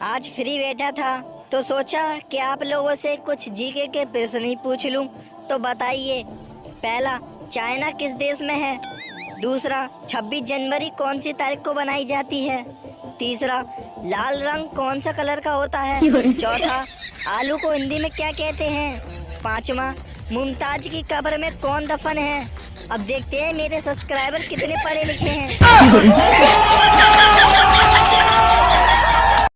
आज फ्री बैठा था तो सोचा कि आप लोगों से कुछ जीके के प्रश्न ही पूछ लूं। तो बताइए, पहला, चाइना किस देश में है? दूसरा, 26 जनवरी कौन सी तारीख को बनाई जाती है? तीसरा, लाल रंग कौन सा कलर का होता है? चौथा, आलू को हिंदी में क्या कहते हैं? पांचवा, मुमताज की कब्र में कौन दफन है? अब देखते हैं मेरे सब्सक्राइबर कितने पढ़े लिखे हैं।